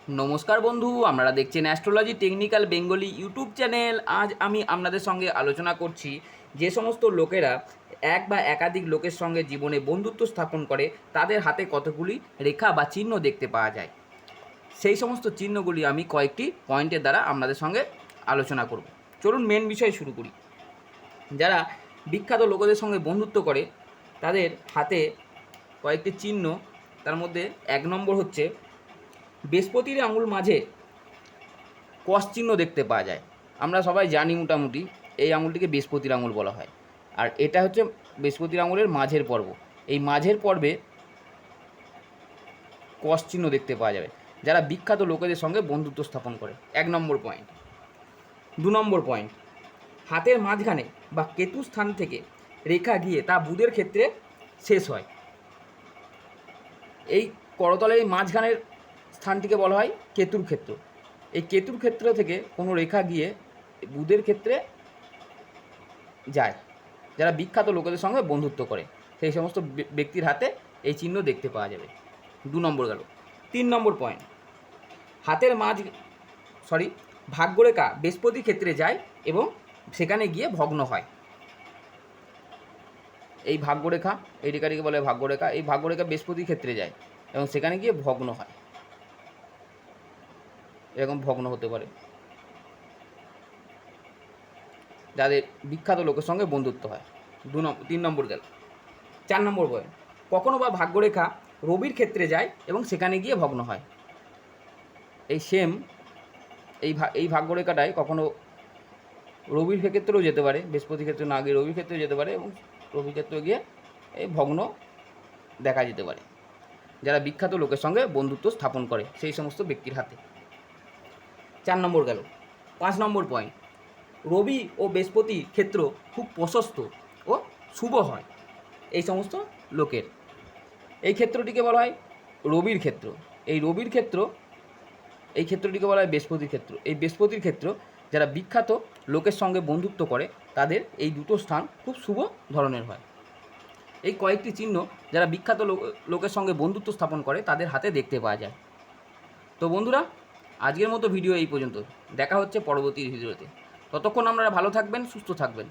নমস্কার বন্ধু, আপনারা দেখছেন astrology technical Bengali YouTube channel. আজ আমি আপনাদের সঙ্গে আলোচনা করছি যে সমস্ত লোকেরা এক বা একাধিক লোকের সঙ্গে জীবনে বন্ধুত্ব স্থাপন করে তাদের হাতে কতগুলি রেখা বা চিহ্ন দেখতে পাওয়া যায়। সেই সমস্ত চিহ্নগুলি আমি কয়েকটি পয়েন্টের দ্বারা আপনাদের সঙ্গে আলোচনা করব। চলুন মেন বিষয় শুরু করি। যারা বিখ্যাত লোকেদের সঙ্গে বন্ধুত্ব করে তাদের হাতে কয়েকটি চিহ্ন, তার মধ্যে 1 নম্বর হচ্ছে বৃহস্পতির আঙুল মাঝে ক্রস চিহ্ন দেখতে পাওয়া যায়। আমরা সবাই জানি মোটামুটি এই আঙুলটিকে বৃহস্পতির আঙুল বলা হয়। আর এটা হচ্ছে বৃহস্পতির আঙুলের মাঝের পর্ব। এই মাঝের পর্বে ক্রস চিহ্ন দেখতে পাওয়া যাবে যারা বিখ্যাত লোকেদের সঙ্গে বন্ধুত্ব স্থাপন করে। 1 নম্বর পয়েন্ট। 2 নম্বর পয়েন্ট, হাতের মাঝখানে বা কেতু স্থান থেকে রেখা গিয়ে তা বুধের ক্ষেত্রে শেষ হয়। এই করতলের মাঝখানের স্থানটিকে বলা হয় কেতুর ক্ষেত্র। এই কেতুর ক্ষেত্র থেকে কোনো রেখা গিয়ে বুধের ক্ষেত্রে যায়। যারা বিখ্যাত লোকেদের সঙ্গে বন্ধুত্ব করে সেই সমস্ত ব্যক্তির হাতে এই চিহ্ন দেখতে পাওয়া যাবে। 2 নম্বর গেল। 3 নম্বর পয়েন্ট, হাতের ভাগ্যরেখা বৃহস্পতির ক্ষেত্রে যায় এবং সেখানে গিয়ে ভগ্ন হয়। এই ভাগ্যরেখা, এই রেখাটিকে বলে ভাগ্যরেখা। এই ভাগ্যরেখা বৃহস্পতির ক্ষেত্রে যায় এবং সেখানে গিয়ে ভগ্ন হয়। এরকম ভগ্ন হতে পারে যাদের বিখ্যাত লোকের সঙ্গে বন্ধুত্ব হয়। 3 নম্বর গেল। 4 নম্বর পয়েন্ট, কখনো বা ভাগ্যরেখা রবির ক্ষেত্রে যায় এবং সেখানে গিয়ে ভগ্ন হয়। এই সেম এই ভাগ্যরেখাটাই কখনো রবির ক্ষেত্রেও যেতে পারে, বৃহস্পতি ক্ষেত্রে না গিয়ে রবির ক্ষেত্রেও যেতে পারে এবং রবির ক্ষেত্রে গিয়ে এই ভগ্ন দেখা যেতে পারে যারা বিখ্যাত লোকের সঙ্গে বন্ধুত্ব স্থাপন করে সেই সমস্ত ব্যক্তির হাতে। 4 নম্বর গেল। 5 নম্বর পয়েন্ট, রবি ও বৃহস্পতি ক্ষেত্র খুব প্রশস্ত ও শুভ হয় এই সমস্ত লোকের। এই ক্ষেত্রটিকে বলা হয় রবির ক্ষেত্র। এই ক্ষেত্রটিকে বলা হয় বৃহস্পতির ক্ষেত্র। এই বৃহস্পতির ক্ষেত্র যারা বিখ্যাত লোকের সঙ্গে বন্ধুত্ব করে তাদের এই দুটো স্থান খুব শুভ ধরনের হয়। এই কয়েকটি চিহ্ন যারা বিখ্যাত লোকের সঙ্গে বন্ধুত্ব স্থাপন করে তাদের হাতে দেখতে পাওয়া যায়। তো বন্ধুরা, আজকের মতো ভিডিও এই পর্যন্ত। দেখা হচ্ছে পরবর্তী ভিডিওতে। ততক্ষণ আপনারা ভালো থাকবেন, সুস্থ থাকবেন।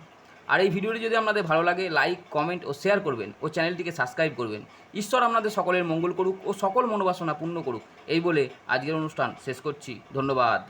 আর এই ভিডিওটি যদি আপনাদের ভালো লাগে লাইক, কমেন্ট ও শেয়ার করবেন ও চ্যানেলটিকে সাবস্ক্রাইব করবেন। ঈশ্বর আপনাদের সকলের মঙ্গল করুক ও সকল মনোবাসনা পূর্ণ করুক এই বলে আজকের অনুষ্ঠান শেষ করছি। ধন্যবাদ।